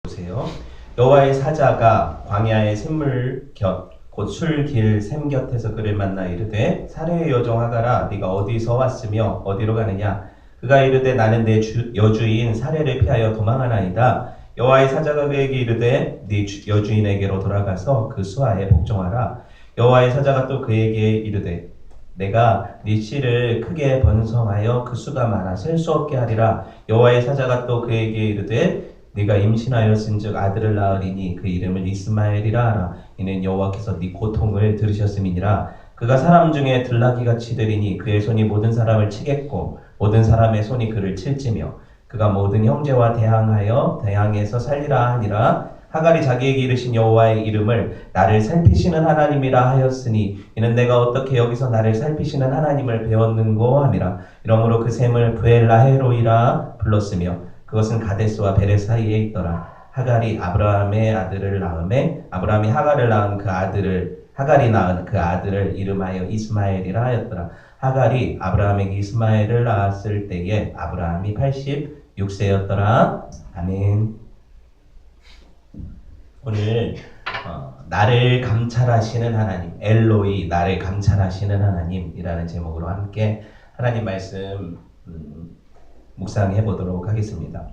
보세요. 여호와의 사자가 광야의 샘물 곁 곧 술길 샘 곁에서 그를 만나 이르되 사례의 여종 하가라 네가 어디서 왔으며 어디로 가느냐. 그가 이르되 나는 내 여주인 사례를 피하여 도망하나이다. 여호와의 사자가 그에게 이르되 네 여주인에게로 돌아가서 그 수하에 복종하라. 여호와의 사자가 또 그에게 이르되 내가 네 씨를 크게 번성하여 그 수가 많아 셀 수 없게 하리라. 여호와의 사자가 또 그에게 이르되 네가 임신하였은즉 아들을 낳으리니 그 이름을 이스마엘이라 하라. 이는 여호와께서 네 고통을 들으셨음이니라. 그가 사람 중에 들나귀같이 되리니 그의 손이 모든 사람을 치겠고 모든 사람의 손이 그를 칠지며 그가 모든 형제와 대항해서 살리라 하니라. 하갈이 자기에게 이르신 여호와의 이름을 나를 살피시는 하나님이라 하였으니 이는 내가 어떻게 여기서 나를 살피시는 하나님을 배웠는고 함이라. 이러므로 그 샘을 부엘라헤로이라 불렀으며 그것은 가데스와 베레 사이에 있더라. 하갈이 아브라함의 아들을 낳음에 아브라함이 하갈을 낳은 하갈이 낳은 그 아들을 이름하여 이스마엘이라 하였더라. 하갈이 아브라함에게 이스마엘을 낳았을 때에 아브라함이 86세였더라. 아멘. 오늘 나를 감찰하시는 하나님, 엘로이 나를 감찰하시는 하나님이라는 제목으로 함께 하나님 말씀 묵상해 보도록 하겠습니다.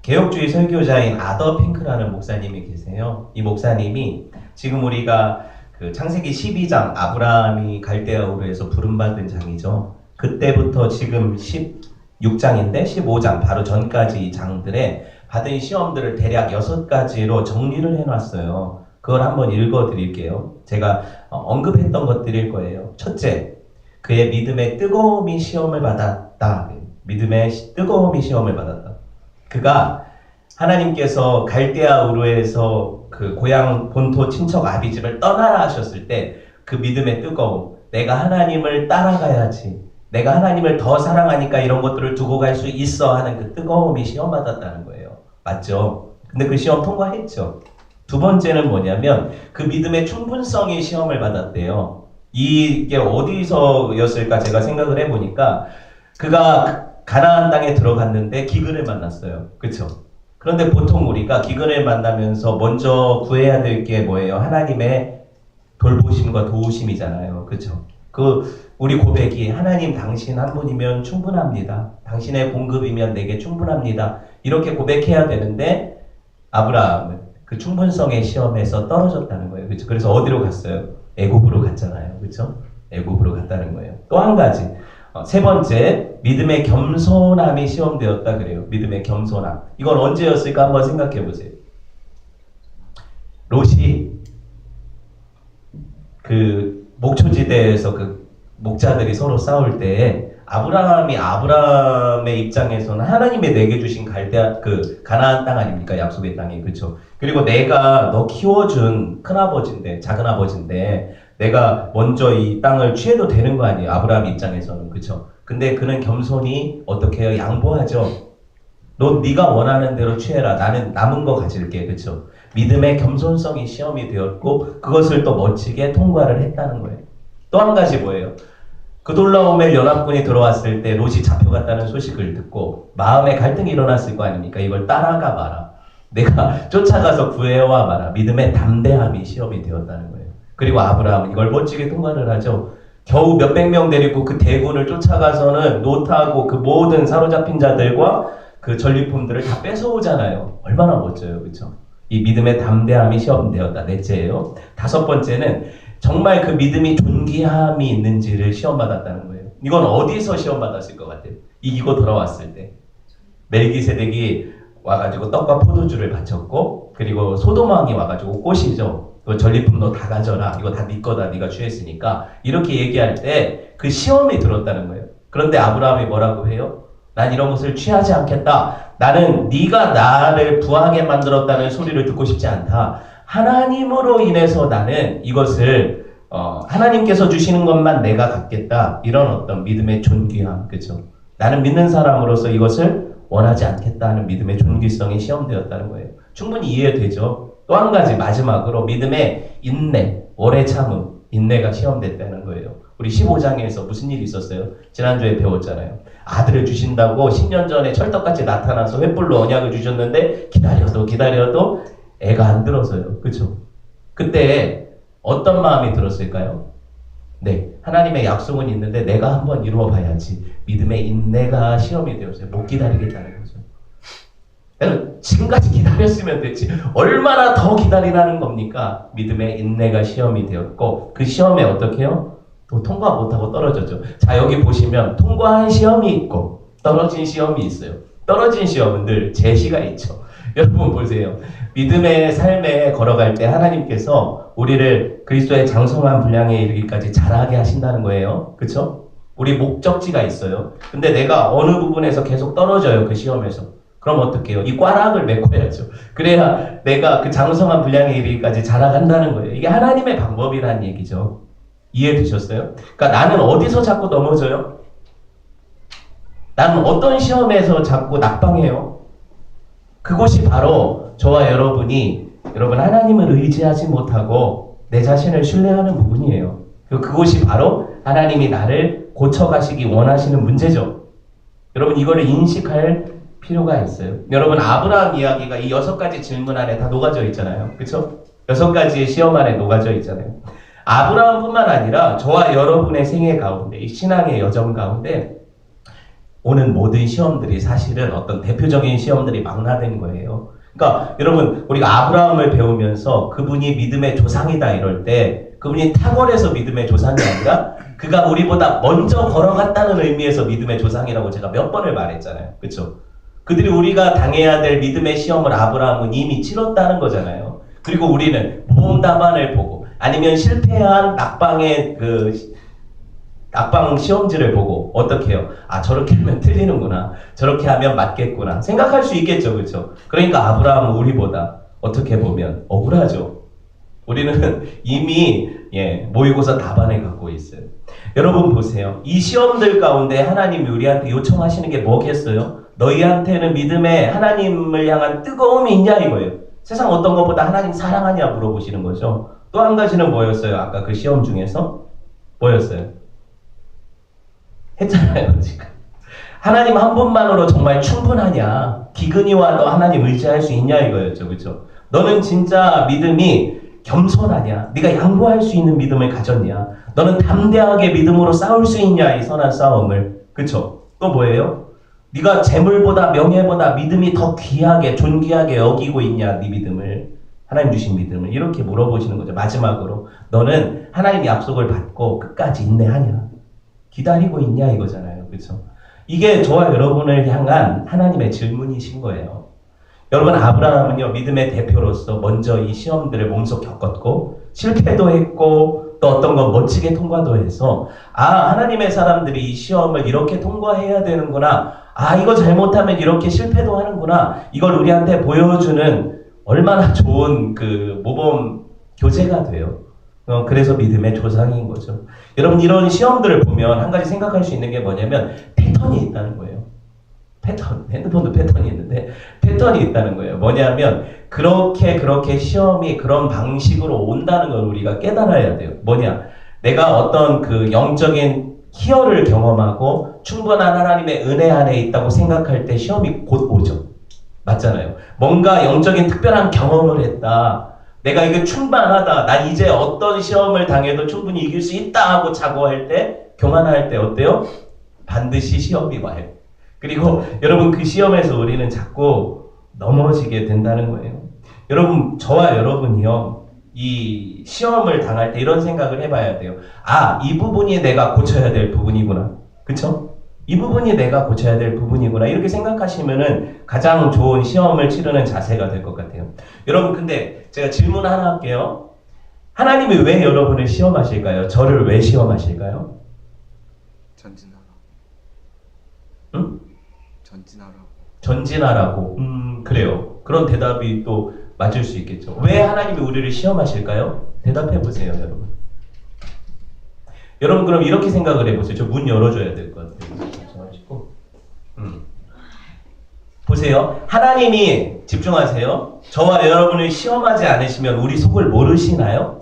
개혁주의 설교자인 아더 핑크라는 목사님이 계세요. 이 목사님이 지금 우리가 그 창세기 12장 아브라함이 갈대아 우르에서 부름받은 장이죠. 그때부터 지금 16장인데 15장 바로 전까지 이 장들의 받은 시험들을 대략 6가지로 정리를 해놨어요. 그걸 한번 읽어드릴게요. 제가 언급했던 것들일 거예요. 첫째, 그의 믿음의 뜨거움이 시험을 받았다. 믿음의 뜨거움이 시험을 받았다. 그가 하나님께서 갈대아 우르에서 그 고향 본토 친척 아비집을 떠나라 하셨을 때 그 믿음의 뜨거움, 내가 하나님을 따라가야지, 내가 하나님을 더 사랑하니까 이런 것들을 두고 갈 수 있어 하는 그 뜨거움이 시험 받았다는 거예요. 맞죠? 근데 그 시험 통과했죠. 두 번째는 뭐냐면 그 믿음의 충분성이 시험을 받았대요. 이게 어디서였을까 제가 생각을 해보니까 그가 가나안 땅에 들어갔는데 기근을 만났어요. 그렇죠? 그런데 보통 우리가 기근을 만나면서 먼저 구해야 될 게 뭐예요? 하나님의 돌보심과 도우심이잖아요. 그렇죠? 우리 고백이 하나님 당신 한 분이면 충분합니다. 당신의 공급이면 내게 충분합니다. 이렇게 고백해야 되는데 아브라함은 그 충분성의 시험에서 떨어졌다는 거예요. 그렇죠? 그래서 어디로 갔어요? 애굽으로 갔잖아요. 그렇죠? 애굽으로 갔다는 거예요. 또 한 가지. 세 번째, 믿음의 겸손함이 시험되었다 그래요. 믿음의 겸손함. 이건 언제였을까 한번 생각해 보세요. 롯이 그 목초지대에서 그 목자들이 서로 싸울 때 아브라함의 입장에서는 하나님이 내게 주신 갈대아 그 가나안 땅 아닙니까? 약속의 땅이. 그렇죠? 그리고 내가 너 키워준 큰아버지인데 작은 아버지인데 내가 먼저 이 땅을 취해도 되는 거 아니에요? 아브라함 입장에서는. 그렇죠? 근데 그는 겸손히 어떻게 해요? 양보하죠. 너 네가 원하는 대로 취해라. 나는 남은 거 가질게. 그렇죠? 믿음의 겸손성이 시험이 되었고 그것을 또 멋지게 통과를 했다는 거예요. 또 한 가지 뭐예요? 그돌라오멜 연합군이 들어왔을 때 롯이 잡혀갔다는 소식을 듣고 마음의 갈등이 일어났을 거 아닙니까? 이걸 따라가 마라. 내가 쫓아가서 구해와 마라. 믿음의 담대함이 시험이 되었다는 거예요. 그리고 아브라함은 이걸 멋지게 통과를 하죠. 겨우 몇백 명 데리고 그 대군을 쫓아가서는 롯하고 그 모든 사로잡힌 자들과 그 전리품들을 다 뺏어오잖아요. 얼마나 멋져요. 그렇죠? 이 믿음의 담대함이 시험되었다. 넷째예요. 다섯 번째는 정말 그 믿음이 존귀함이 있는지를 시험받았다는 거예요. 이건 어디서 시험받았을 것 같아요? 이기고 돌아왔을 때. 멜기세덱이 와가지고 떡과 포도주를 바쳤고 그리고 소돔왕이 와가지고 꼬시죠. 그 전리품 너 다 가져라. 이거 다 네 거다. 네가 취했으니까. 이렇게 얘기할 때 그 시험이 들었다는 거예요. 그런데 아브라함이 뭐라고 해요? 난 이런 것을 취하지 않겠다. 나는 네가 나를 부하게 만들었다는 소리를 듣고 싶지 않다. 하나님으로 인해서 나는 이것을 하나님께서 주시는 것만 내가 갖겠다. 이런 어떤 믿음의 존귀함. 그렇죠? 나는 믿는 사람으로서 이것을 원하지 않겠다 하는 믿음의 존귀성이 시험되었다는 거예요. 충분히 이해되죠? 또 한 가지 마지막으로 믿음의 인내, 오래 참음, 인내가 시험됐다는 거예요. 우리 15장에서 무슨 일이 있었어요? 지난주에 배웠잖아요. 아들을 주신다고 10년 전에 철떡같이 나타나서 횃불로 언약을 주셨는데 기다려도 애가 안 들어서요. 그렇죠? 그때 어떤 마음이 들었을까요? 네, 하나님의 약속은 있는데 내가 한번 이루어 봐야지. 믿음의 인내가 시험이 되었어요. 못 기다리겠다는 거죠. 내가 지금까지 기다렸으면 됐지. 얼마나 더 기다리라는 겁니까? 믿음의 인내가 시험이 되었고 그 시험에 어떻게 해요? 또 통과 못하고 떨어졌죠. 자, 여기 보시면 통과한 시험이 있고 떨어진 시험이 있어요. 떨어진 시험은 늘 제시가 있죠. 여러분 보세요. 믿음의 삶에 걸어갈 때 하나님께서 우리를 그리스도의 장성한 분량에 이르기까지 자라게 하신다는 거예요. 그렇죠? 우리 목적지가 있어요. 근데 내가 어느 부분에서 계속 떨어져요. 그 시험에서. 그럼 어떻게 해요? 이 꽈락을 메꿔야죠. 그래야 내가 그 장성한 분량에 이르기까지 자라간다는 거예요. 이게 하나님의 방법이라는 얘기죠. 이해되셨어요? 그러니까 나는 어디서 자꾸 넘어져요? 나는 어떤 시험에서 자꾸 낙방해요? 그곳이 바로 저와 여러분이 여러분 하나님을 의지하지 못하고 내 자신을 신뢰하는 부분이에요. 그곳이 바로 하나님이 나를 고쳐가시기 원하시는 문제죠. 여러분 이거를 인식할 필요가 있어요. 여러분 아브라함 이야기가 이 6가지 질문 안에 다 녹아져 있잖아요. 그렇죠? 6가지의 시험 안에 녹아져 있잖아요. 아브라함뿐만 아니라 저와 여러분의 생애 가운데 이 신앙의 여정 가운데 오는 모든 시험들이 사실은 어떤 대표적인 시험들이 망라된 거예요. 그러니까 여러분 우리가 아브라함을 배우면서 그분이 믿음의 조상이다 이럴 때 그분이 탁월해서 믿음의 조상이 아니라 그가 우리보다 먼저 걸어갔다는 의미에서 믿음의 조상이라고 제가 몇 번을 말했잖아요. 그렇죠? 그들이 우리가 당해야 될 믿음의 시험을 아브라함은 이미 치렀다는 거잖아요. 그리고 우리는 모험 답안을 보고 아니면 실패한 낙방의 낙방 시험지를 보고 어떻게 해요? 아 저렇게 하면 틀리는구나. 저렇게 하면 맞겠구나. 생각할 수 있겠죠. 그렇죠? 그러니까 아브라함은 우리보다 어떻게 보면 억울하죠. 우리는 이미 모의고사 답안을 갖고 있어요. 여러분 보세요. 이 시험들 가운데 하나님이 우리한테 요청하시는 게 뭐겠어요? 너희한테는 믿음에 하나님을 향한 뜨거움이 있냐 이거예요. 세상 어떤 것보다 하나님 사랑하냐 물어보시는 거죠. 또 한 가지는 뭐였어요? 아까 그 시험 중에서 뭐였어요? 했잖아요 지금. 하나님 한 분만으로 정말 충분하냐? 기근이와 너 하나님 의지할 수 있냐 이거였죠. 그렇죠? 너는 진짜 믿음이 겸손하냐? 네가 양보할 수 있는 믿음을 가졌냐? 너는 담대하게 믿음으로 싸울 수 있냐? 이 선한 싸움을. 그렇죠? 또 뭐예요? 네가 재물보다 명예보다 믿음이 더 귀하게 존귀하게 여기고 있냐? 네 믿음을. 하나님 주신 믿음을. 이렇게 물어보시는 거죠. 마지막으로 너는 하나님 약속을 받고 끝까지 인내하냐? 기다리고 있냐? 이거잖아요. 그렇죠? 이게 저와 여러분을 향한 하나님의 질문이신 거예요. 여러분 아브라함은요 믿음의 대표로서 먼저 이 시험들을 몸소 겪었고 실패도 했고 또 어떤 건 멋지게 통과도 해서 아 하나님의 사람들이 이 시험을 이렇게 통과해야 되는구나. 아 이거 잘못하면 이렇게 실패도 하는구나. 이걸 우리한테 보여주는 얼마나 좋은 그 모범 교재가 돼요. 그래서 믿음의 조상인 거죠. 여러분 이런 시험들을 보면 한 가지 생각할 수 있는 게 뭐냐면 패턴이 있다는 거예요. 패턴, 핸드폰도 패턴이 있는데 패턴이 있다는 거예요. 뭐냐면 그렇게 시험이 그런 방식으로 온다는 걸 우리가 깨달아야 돼요. 뭐냐? 내가 어떤 그 영적인 희열을 경험하고 충분한 하나님의 은혜 안에 있다고 생각할 때 시험이 곧 오죠. 맞잖아요. 뭔가 영적인 특별한 경험을 했다. 내가 이게 충만하다. 난 이제 어떤 시험을 당해도 충분히 이길 수 있다 하고 자고할 때, 교만할 때 어때요? 반드시 시험이 와요. 그리고 여러분 그 시험에서 우리는 자꾸 넘어지게 된다는 거예요. 여러분 저와 여러분이요. 이 시험을 당할 때 이런 생각을 해봐야 돼요. 아, 이 부분이 내가 고쳐야 될 부분이구나. 그쵸? 이 부분이 내가 고쳐야 될 부분이구나. 이렇게 생각하시면은 가장 좋은 시험을 치르는 자세가 될 것 같아요. 여러분 근데 제가 질문 하나 할게요. 하나님이 왜 여러분을 시험하실까요? 저를 왜 시험하실까요? 전진하라. 응? 전진하라고. 전진하라고. 그래요. 그런 대답이 또 맞을 수 있겠죠. 왜 하나님이 우리를 시험하실까요? 대답해 보세요, 여러분. 여러분 그럼 이렇게 생각을 해보세요. 저 문 열어줘야 될 것 같아요. 보세요. 하나님이 집중하세요. 저와 여러분을 시험하지 않으시면 우리 속을 모르시나요?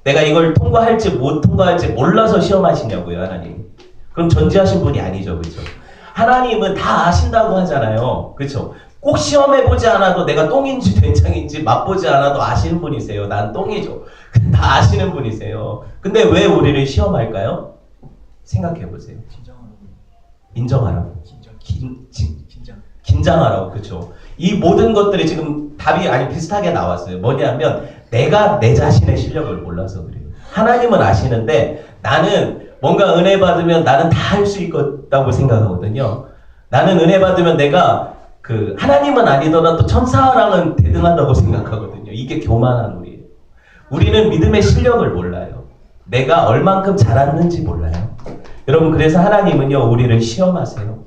내가 이걸 통과할지 못 통과할지 몰라서 시험하시냐고요, 하나님. 그럼 전지하신 분이 아니죠, 그렇죠? 하나님은 다 아신다고 하잖아요, 그렇죠? 꼭 시험해보지 않아도 내가 똥인지 된장인지 맛보지 않아도 아시는 분이세요. 난 똥이죠. 다 아시는 분이세요. 근데 왜 우리를 시험할까요? 생각해보세요. 인정하라고. 긴장하라고. 그렇죠? 이 모든 것들이 지금 답이 비슷하게 나왔어요. 뭐냐면 내가 내 자신의 실력을 몰라서 그래요. 하나님은 아시는데 나는 뭔가 은혜 받으면 나는 다 할 수 있다고 생각하거든요. 나는 은혜 받으면 내가 하나님은 아니더라도 천사랑은 대등하다고 생각하거든요. 이게 교만한 우리예요. 우리는 믿음의 실력을 몰라요. 내가 얼만큼 잘았는지 몰라요. 여러분, 그래서 하나님은요, 우리를 시험하세요.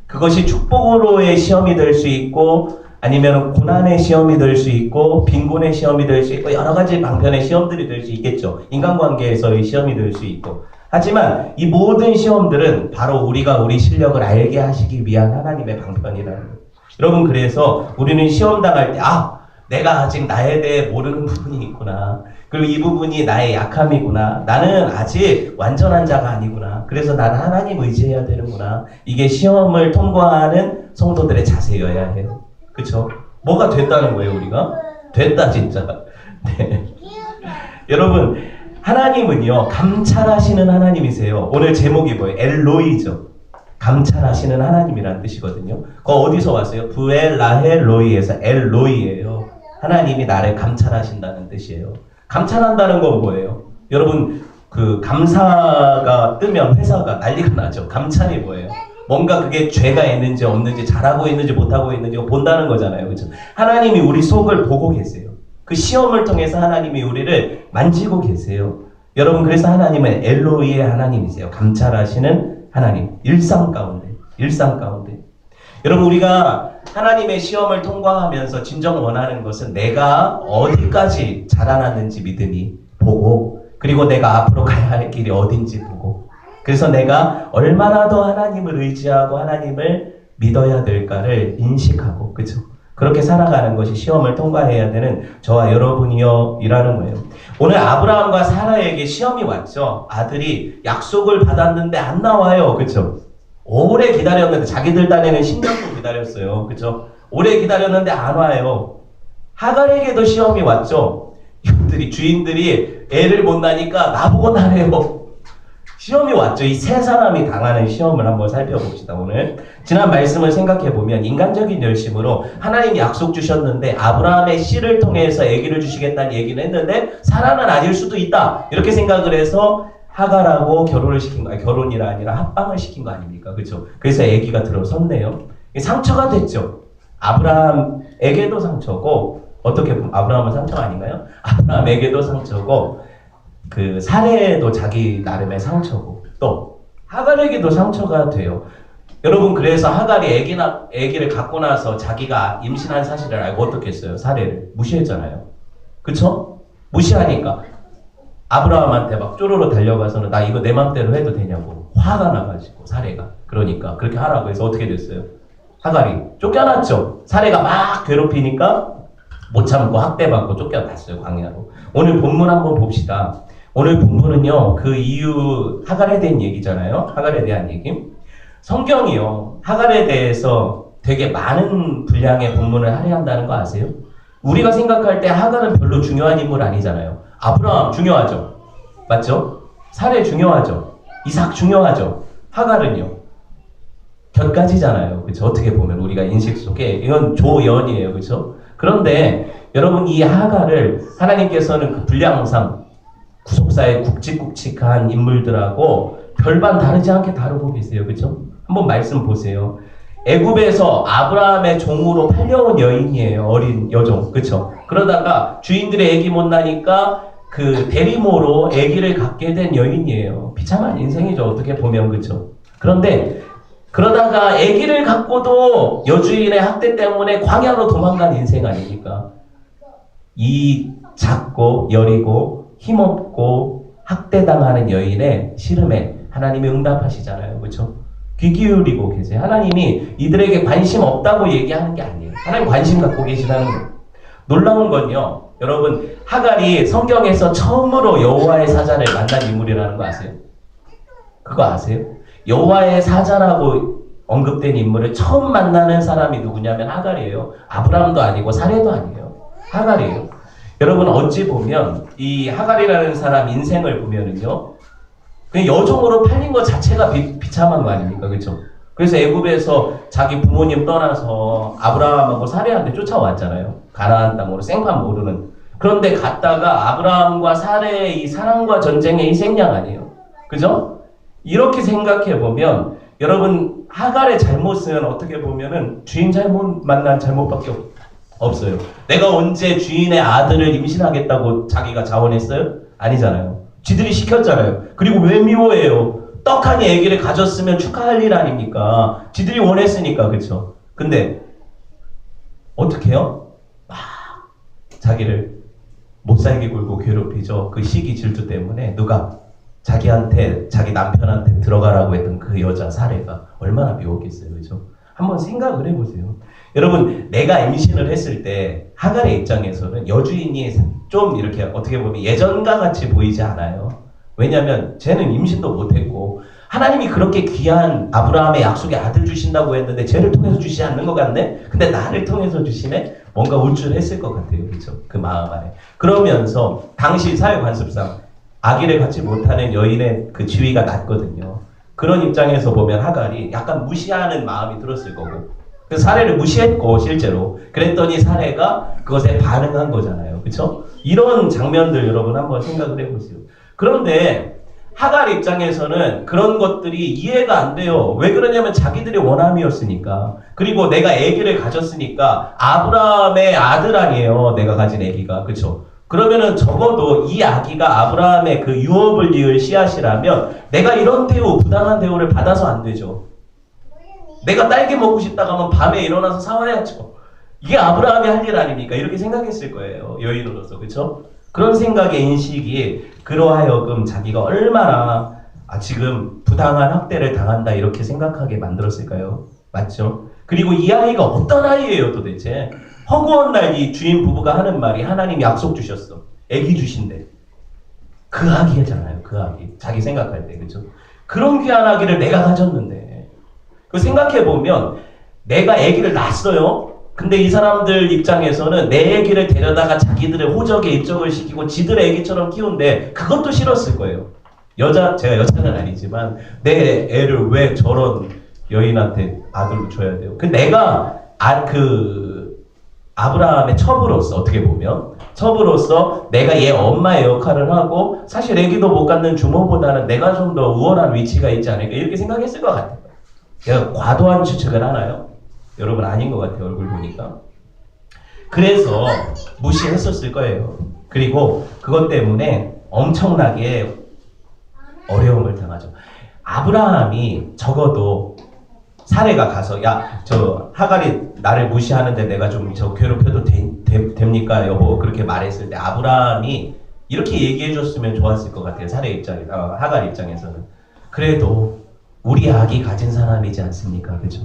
그것이 축복으로의 시험이 될 수 있고, 아니면 고난의 시험이 될 수 있고, 빈곤의 시험이 될 수 있고, 여러 가지 방편의 시험들이 될 수 있겠죠. 인간관계에서의 시험이 될 수 있고. 하지만 이 모든 시험들은 바로 우리가 우리 실력을 알게 하시기 위한 하나님의 방편이라는 거예요. 여러분, 그래서 우리는 시험 당할 때, 내가 아직 나에 대해 모르는 부분이 있구나. 그리고 이 부분이 나의 약함이구나. 나는 아직 완전한 자가 아니구나. 그래서 나는 하나님 의지해야 되는구나. 이게 시험을 통과하는 성도들의 자세여야 해요. 그쵸? 뭐가 됐다는 거예요, 우리가? 됐다, 진짜. 네. 여러분, 하나님은요, 감찰하시는 하나님이세요. 오늘 제목이 뭐예요? 엘로이죠. 감찰하시는 하나님이라는 뜻이거든요. 그거 어디서 왔어요? 부엘라헬로이에서 엘로이예요. 하나님이 나를 감찰하신다는 뜻이에요. 감찰한다는 건 뭐예요? 여러분, 감사가 뜨면 회사가 난리가 나죠. 감찰이 뭐예요? 뭔가 그게 죄가 있는지 없는지 잘하고 있는지 못하고 있는지 본다는 거잖아요. 그렇죠? 하나님이 우리 속을 보고 계세요. 그 시험을 통해서 하나님이 우리를 만지고 계세요. 여러분, 그래서 하나님은 엘로이의 하나님이세요. 감찰하시는 하나님. 일상 가운데. 여러분, 우리가 하나님의 시험을 통과하면서 진정 원하는 것은 내가 어디까지 자라났는지 믿음이 보고, 그리고 내가 앞으로 가야 할 길이 어딘지 보고, 그래서 내가 얼마나 더 하나님을 의지하고 하나님을 믿어야 될까를 인식하고, 그렇죠? 그렇게 살아가는 것이 시험을 통과해야 되는 저와 여러분이요 이라는 거예요. 오늘 아브라함과 사라에게 시험이 왔죠. 아들이 약속을 받았는데 안 나와요. 그렇죠? 오래 기다렸는데, 자기들 딴에는 10년도 기다렸어요. 그렇죠? 오래 기다렸는데 안 와요. 하갈에게도 시험이 왔죠. 이것들이, 주인들이 애를 못 낳으니까 나보고 나래요. 시험이 왔죠. 이 세 사람이 당하는 시험을 한번 살펴봅시다. 오늘 지난 말씀을 생각해보면 인간적인 열심으로 하나님이 약속 주셨는데 아브라함의 씨를 통해서 아기를 주시겠다는 얘기는 했는데 사라는 아닐 수도 있다, 이렇게 생각을 해서 하갈하고 결혼을 시킨 거, 결혼이라 아니라 합방을 시킨 거 아닙니까? 그렇죠? 그래서 아기가 들어섰네요. 상처가 됐죠. 아브라함에게도 상처고, 어떻게 보면 아브라함은 상처가 아닌가요? 아브라함에게도 상처고, 사레도 자기 나름의 상처고, 또 하갈에게도 상처가 돼요. 여러분, 그래서 하갈이 아기를 갖고 나서 자기가 임신한 사실을 알고 어떻게 했어요? 사레를 무시했잖아요. 그쵸? 무시하니까 아브라함한테 막 쪼르르 달려가서는 나 이거 내 맘대로 해도 되냐고 화가 나가지고, 사레가 그러니까 그렇게 하라고 해서 어떻게 됐어요? 하갈이 쫓겨났죠. 사레가 막 괴롭히니까 못 참고 학대받고 쫓겨났어요, 광야로. 오늘 본문 한번 봅시다. 오늘 본문은요, 그 이유, 하갈에 대한 얘기잖아요. 하갈에 대한 얘기. 성경이요, 하갈에 대해서 되게 많은 분량의 본문을 할애한다는 거 아세요? 우리가 생각할 때 하갈은 별로 중요한 인물 아니잖아요. 아브라함 중요하죠. 맞죠? 사레 중요하죠. 이삭 중요하죠. 하갈은요, 곁가지잖아요. 그렇죠? 어떻게 보면 우리가 인식 속에 이건 조연이에요. 그렇죠? 그런데 여러분, 이 하갈을 하나님께서는 그 분량상 구속사의 굵직굵직한 인물들하고 별반 다르지 않게 다루고 계세요. 그렇죠? 한번 말씀 보세요. 애굽에서 아브라함의 종으로 팔려온 여인이에요. 어린 여종. 그렇죠? 그러다가 주인들의 아기 못 나니까 대리모로 아기를 갖게 된 여인이에요. 비참한 인생이죠. 어떻게 보면. 그렇죠? 그런데 그러다가 아기를 갖고도 여주인의 학대 때문에 광야로 도망간 인생 아닙니까? 이 작고 여리고 힘없고 학대당하는 여인의 시름에 하나님이 응답하시잖아요. 그렇죠? 귀 기울이고 계세요. 하나님이 이들에게 관심 없다고 얘기하는 게 아니에요. 하나님 관심 갖고 계시다는 거예요. 놀라운 건요, 여러분 하갈이 성경에서 처음으로 여호와의 사자를 만난 인물이라는 거 아세요? 그거 아세요? 여호와의 사자라고 언급된 인물을 처음 만나는 사람이 누구냐면 하갈이에요. 아브라함도 아니고 사레도 아니에요. 하갈이에요. 여러분 어찌 보면 이 하갈이라는 사람 인생을 보면은요, 그냥 여종으로 팔린 것 자체가 비참한 거 아닙니까, 그렇죠? 그래서 애굽에서 자기 부모님 떠나서 아브라함하고 사레한테 쫓아왔잖아요. 가나안 땅으로 생판 모르는. 그런데 갔다가 아브라함과 사레의 이 사랑과 전쟁의 희생양 아니에요, 그죠? 이렇게 생각해 보면 여러분 하갈의 잘못은 어떻게 보면은 주인 잘못 만난 잘못밖에 없어요. 내가 언제 주인의 아들을 임신하겠다고 자기가 자원했어요? 아니잖아요. 지들이 시켰잖아요. 그리고 왜 미워해요? 떡하니 아기를 가졌으면 축하할 일 아닙니까? 지들이 원했으니까, 그쵸? 근데 어떻게 해요? 막 자기를 못살게 굴고 괴롭히죠. 그 시기 질투 때문에. 누가? 자기한테, 자기 남편한테 들어가라고 했던 그 여자 사례가 얼마나 미웠겠어요, 그죠? 한번 생각을 해보세요. 여러분, 내가 임신을 했을 때 하갈의 입장에서는 여주인이 좀 이렇게 어떻게 보면 예전과 같이 보이지 않아요. 왜냐하면 쟤는 임신도 못했고 하나님이 그렇게 귀한 아브라함의 약속의 아들 주신다고 했는데 쟤를 통해서 주시지 않는 것 같네? 근데 나를 통해서 주시네? 뭔가 우쭐했을 것 같아요, 그죠? 그 마음 안에. 그러면서 당시 사회 관습상 아기를 갖지 못하는 여인의 그 지위가 낮거든요. 그런 입장에서 보면 하갈이 약간 무시하는 마음이 들었을 거고, 그 사례를 무시했고 실제로 그랬더니 사례가 그것에 반응한 거잖아요, 그렇죠? 이런 장면들 여러분 한번 생각을 해보세요. 그런데 하갈 입장에서는 그런 것들이 이해가 안 돼요. 왜 그러냐면 자기들의 원함이었으니까. 그리고 내가 아기를 가졌으니까 아브라함의 아들 아니에요, 내가 가진 아기가, 그렇죠? 그러면은 적어도 이 아기가 아브라함의 그 유업을 이을 씨앗이라면 내가 이런 대우, 부당한 대우를 받아서 안 되죠. 내가 딸기 먹고 싶다고 하면 밤에 일어나서 사와야죠. 이게 아브라함이 할 일 아닙니까? 이렇게 생각했을 거예요, 여인으로서. 그렇죠? 그런 생각의 인식이 그러하여금 자기가 얼마나 지금 부당한 학대를 당한다 이렇게 생각하게 만들었을까요? 맞죠? 그리고 이 아이가 어떤 아이예요 도대체? 허구한 날 이 주인 부부가 하는 말이 하나님 약속 주셨어. 애기 주신대. 그 아기잖아요, 그 아기. 자기 생각할 때, 그죠? 그런 귀한 아기를 내가 가졌는데. 그 생각해보면 내가 아기를 낳았어요. 근데 이 사람들 입장에서는 내 아기를 데려다가 자기들의 호적에 입적을 시키고 지들의 아기처럼 키운데 그것도 싫었을 거예요. 제가 여자는 아니지만 내 애를 왜 저런 여인한테 아들로 줘야 돼요? 그 내가 아브라함의 첩으로서 어떻게 보면 첩으로서 내가 얘 엄마의 역할을 하고 사실 아기도 못 갖는 주모보다는 내가 좀 더 우월한 위치가 있지 않을까 이렇게 생각했을 것 같아요. 제가 과도한 추측을 하나요? 여러분 아닌 것 같아요, 얼굴 보니까. 그래서 무시했었을 거예요. 그리고 그것 때문에 엄청나게 어려움을 당하죠. 아브라함이 적어도 사례가 가서 저 하갈이 나를 무시하는데 내가 좀 저 괴롭혀도 됩니까 여보? 그렇게 말했을 때 아브라함이 이렇게 얘기해 줬으면 좋았을 것 같아요. 하갈 입장에서는. 그래도 우리 아기 가진 사람이지 않습니까? 그죠?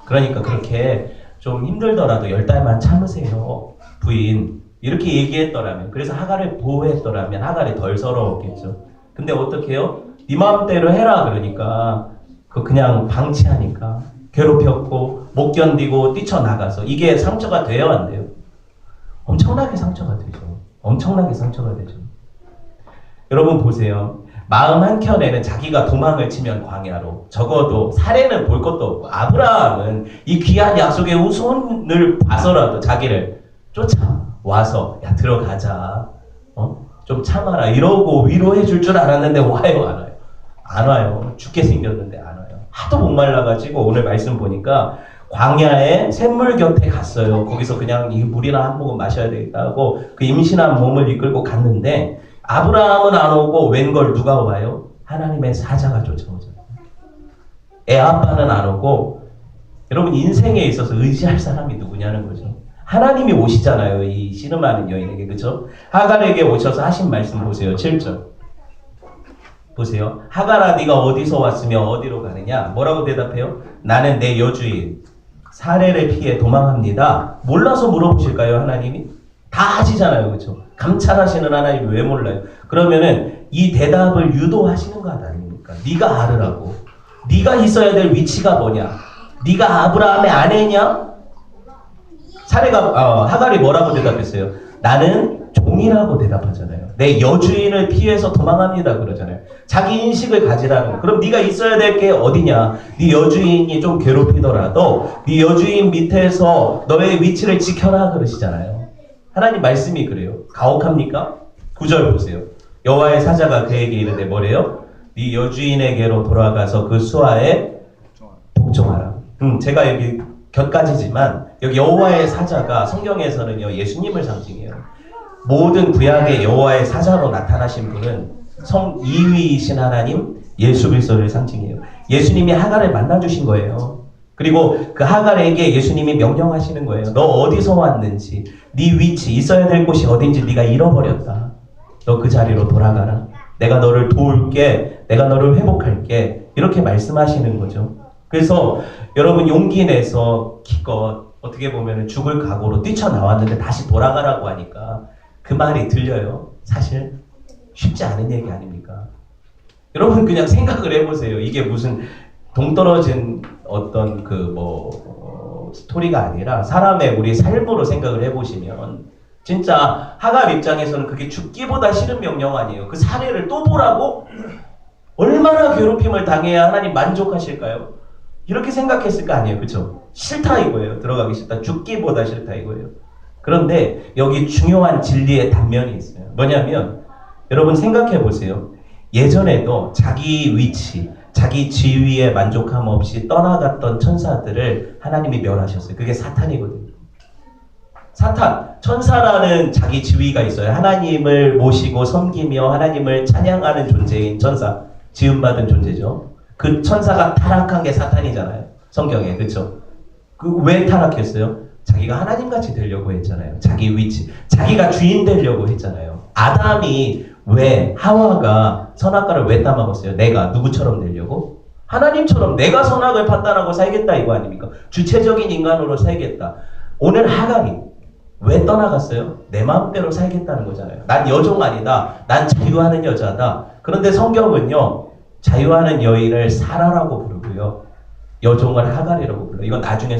그러니까 그렇게 좀 힘들더라도 10달만 참으세요, 부인. 이렇게 얘기했더라면, 그래서 하갈을 보호했더라면 하갈이 덜 서러웠겠죠. 근데 어떻게 해요? 네 마음대로 해라 그러니까 그냥 방치하니까 괴롭혔고 못 견디고 뛰쳐나가서 이게 상처가 돼요, 안 돼요? 엄청나게 상처가 되죠. 엄청나게 상처가 되죠. 여러분 보세요. 마음 한켠에는 자기가 도망을 치면 광야로, 적어도 사례는 볼 것도 없고 아브라함은 이 귀한 약속의 후손을 봐서라도 자기를 쫓아와서 야 들어가자, 좀 참아라 이러고 위로해 줄 줄 알았는데 와요, 안 와요? 안 와요. 죽게 생겼는데 안 와요. 하도 목말라가지고 오늘 말씀 보니까 광야에 샘물 곁에 갔어요. 거기서 그냥 이 물이나 한 모금 마셔야 되겠다 하고 그 임신한 몸을 이끌고 갔는데 아브라함은 안 오고 웬걸 누가 와요? 하나님의 사자가 쫓아오잖아요. 애 아빠는 안 오고. 여러분 인생에 있어서 의지할 사람이 누구냐는 거죠. 하나님이 오시잖아요, 이 씨름하는 여인에게. 그죠? 하갈에게 오셔서 하신 말씀 보세요. 7절 보세요. 하갈아 네가 어디서 왔으며 어디로 가느냐? 뭐라고 대답해요? 나는 내 여주인 사례를 피해 도망합니다. 몰라서 물어보실까요, 하나님이? 다 아시잖아요. 그렇죠? 감찰하시는 하나님이 왜 몰라요? 그러면은 이 대답을 유도하시는 거 아닙니까? 네가 알으라고. 네가 있어야 될 위치가 뭐냐? 네가 아브라함의 아내냐? 사례가 하갈이 뭐라고 대답했어요? 나는 종이라고 대답하잖아요. 내 여주인을 피해서 도망합니다 그러잖아요. 자기 인식을 가지라는 거. 그럼 네가 있어야 될 게 어디냐? 네 여주인이 좀 괴롭히더라도 네 여주인 밑에서 너의 위치를 지켜라 그러시잖아요. 하나님 말씀이 그래요. 가혹합니까? 9절 보세요. 여호와의 사자가 그에게 이르되 뭐래요? 네 여주인에게로 돌아가서 그 수하에 복종하라. 제가 여기 곁가지지만 여기 여호와의 사자가 성경에서는요 예수님을 상징해요. 모든 구약의 여호와의 사자로 나타나신 분은 성 2위이신 하나님 예수 그리스도를 상징해요. 예수님이 하갈을 만나주신 거예요. 그리고 그 하갈에게 예수님이 명령하시는 거예요. 너 어디서 왔는지, 네 위치, 있어야 될 곳이 어딘지 네가 잃어버렸다. 너 그 자리로 돌아가라. 내가 너를 도울게. 내가 너를 회복할게. 이렇게 말씀하시는 거죠. 그래서 여러분 용기 내서 기껏 어떻게 보면 죽을 각오로 뛰쳐나왔는데 다시 돌아가라고 하니까 그 말이 들려요. 사실 쉽지 않은 얘기 아닙니까? 여러분 그냥 생각을 해보세요. 이게 무슨 동떨어진 어떤 스토리가 아니라 사람의 우리 삶으로 생각을 해보시면 진짜 하갈 입장에서는 그게 죽기보다 싫은 명령 아니에요. 그 사례를 또 보라고? 얼마나 괴롭힘을 당해야 하나님 만족하실까요? 이렇게 생각했을 거 아니에요. 그렇죠? 싫다 이거예요. 들어가기 싫다. 죽기보다 싫다 이거예요. 그런데 여기 중요한 진리의 단면이 있어요. 뭐냐면 여러분 생각해 보세요. 예전에도 자기 위치, 자기 지위에 만족함 없이 떠나갔던 천사들을 하나님이 멸하셨어요. 그게 사탄이거든요. 사탄, 천사라는 자기 지위가 있어요. 하나님을 모시고 섬기며 하나님을 찬양하는 존재인 천사, 지음받은 존재죠. 그 천사가 타락한 게 사탄이잖아요. 성경에, 그렇죠? 왜 타락했어요? 자기가 하나님같이 되려고 했잖아요. 자기 위치, 자기가 주인 되려고 했잖아요. 아담이 왜, 하와가 선악과를 왜 따먹었어요? 내가 누구처럼 되려고? 하나님처럼 내가 선악을 판단하고 살겠다 이거 아닙니까? 주체적인 인간으로 살겠다. 오늘 하갈이 왜 떠나갔어요? 내 마음대로 살겠다는 거잖아요. 난 여종 아니다. 난 자유하는 여자다. 그런데 성경은요, 자유하는 여인을 사라라고 부르고요, 여종을 하갈이라고 불러요. 이건 나중에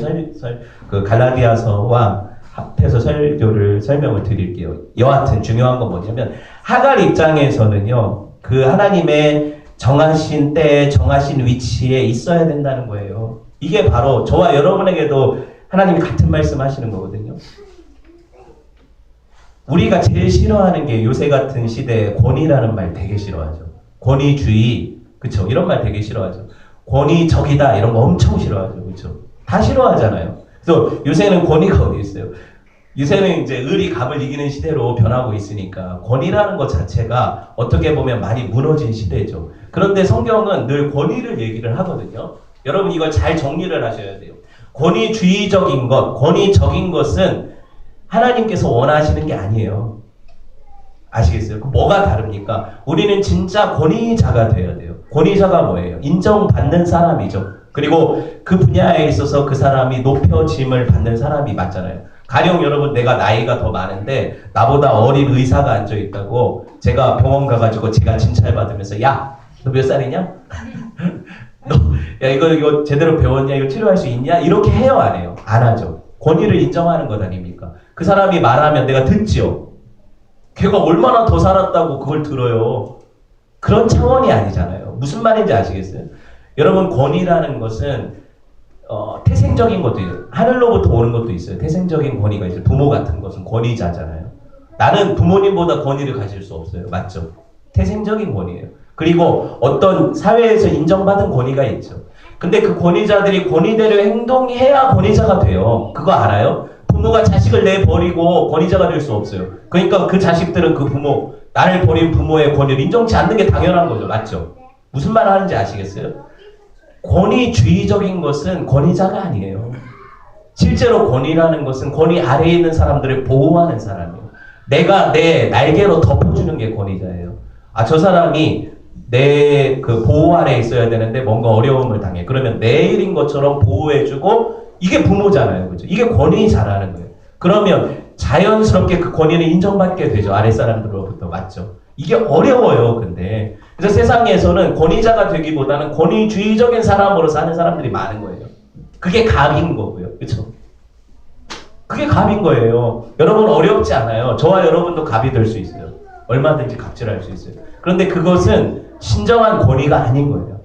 갈라디아서와 합해서 설명을 드릴게요. 여하튼 중요한 건 뭐냐면 하갈 입장에서는요, 그 하나님의 정하신 때에 정하신 위치에 있어야 된다는 거예요. 이게 바로 저와 여러분에게도 하나님이 같은 말씀 하시는 거거든요. 우리가 제일 싫어하는 게 요새 같은 시대에 권위라는 말 되게 싫어하죠. 권위주의, 그쵸? 이런 말 되게 싫어하죠. 권위적이다 이런 거 엄청 싫어하죠. 그쵸? 다 싫어하잖아요. 그래서 요새는 권위가 어디 있어요? 요새는 이제 을이 갑을 이기는 시대로 변하고 있으니까 권위라는 것 자체가 어떻게 보면 많이 무너진 시대죠. 그런데 성경은 늘 권위를 얘기를 하거든요. 여러분 이걸 잘 정리를 하셔야 돼요. 권위주의적인 것, 권위적인 것은 하나님께서 원하시는 게 아니에요. 아시겠어요? 뭐가 다릅니까? 우리는 진짜 권위자가 돼야 돼요. 권위자가 뭐예요? 인정받는 사람이죠. 그리고 그 분야에 있어서 그 사람이 높여짐을 받는 사람이 맞잖아요. 가령 여러분 내가 나이가 더 많은데 나보다 어린 의사가 앉아있다고 제가 병원 가가지고 제가 진찰받으면서 야, 너 몇 살이냐? 야 이거 제대로 배웠냐? 이거 치료할 수 있냐? 이렇게 해요 안 해요? 안 하죠. 권위를 인정하는 것 아닙니까? 그 사람이 말하면 내가 듣지요. 걔가 얼마나 더 살았다고 그걸 들어요. 그런 차원이 아니잖아요. 무슨 말인지 아시겠어요? 여러분 권위라는 것은 태생적인 것도 있어요. 하늘로부터 오는 것도 있어요. 태생적인 권위가 있어요. 부모 같은 것은 권위자잖아요. 나는 부모님보다 권위를 가질 수 없어요. 맞죠? 태생적인 권위예요. 그리고 어떤 사회에서 인정받은 권위가 있죠. 근데 그 권위자들이 권위대로 행동해야 권위자가 돼요. 그거 알아요? 부모가 자식을 내버리고 권위자가 될 수 없어요. 그러니까 그 자식들은 그 부모, 나를 버린 부모의 권위를 인정치 않는 게 당연한 거죠. 맞죠? 무슨 말 하는지 아시겠어요? 권위주의적인 것은 권위자가 아니에요. 실제로 권위라는 것은 권위 아래에 있는 사람들을 보호하는 사람이에요. 내가 내 날개로 덮어주는 게 권위자예요. 아, 저 사람이 내 그 보호 아래에 있어야 되는데 뭔가 어려움을 당해. 그러면 내 일인 것처럼 보호해주고, 이게 부모잖아요. 그죠? 이게 권위자라는 거예요. 그러면 자연스럽게 그 권위는 인정받게 되죠. 아랫사람들로부터. 맞죠? 이게 어려워요. 근데 그래서 세상에서는 권위자가 되기보다는 권위주의적인 사람으로 사는 사람들이 많은 거예요. 그게 갑인 거고요. 그렇죠? 그게 갑인 거예요. 여러분 어렵지 않아요. 저와 여러분도 갑이 될 수 있어요. 얼마든지 갑질할 수 있어요. 그런데 그것은 진정한 권위가 아닌 거예요.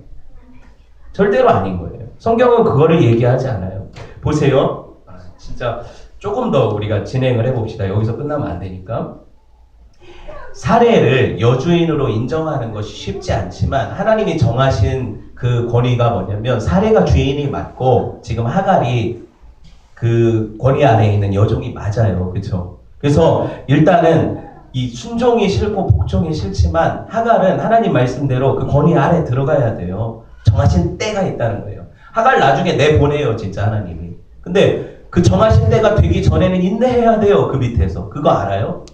절대로 아닌 거예요. 성경은 그거를 얘기하지 않아요. 보세요. 진짜 조금 더 우리가 진행을 해봅시다. 여기서 끝나면 안 되니까. 사례를 여주인으로 인정하는 것이 쉽지 않지만 하나님이 정하신 그 권위가 뭐냐면 사례가 주인이 맞고 지금 하갈이 그 권위 아래에 있는 여종이 맞아요. 그렇죠? 그래서 일단은 이 순종이 싫고 복종이 싫지만 하갈은 하나님 말씀대로 그 권위 아래 들어가야 돼요. 정하신 때가 있다는 거예요. 하갈 나중에 내보내요. 진짜 하나님이. 근데 그 정하신 때가 되기 전에는 인내해야 돼요. 그 밑에서. 그거 알아요?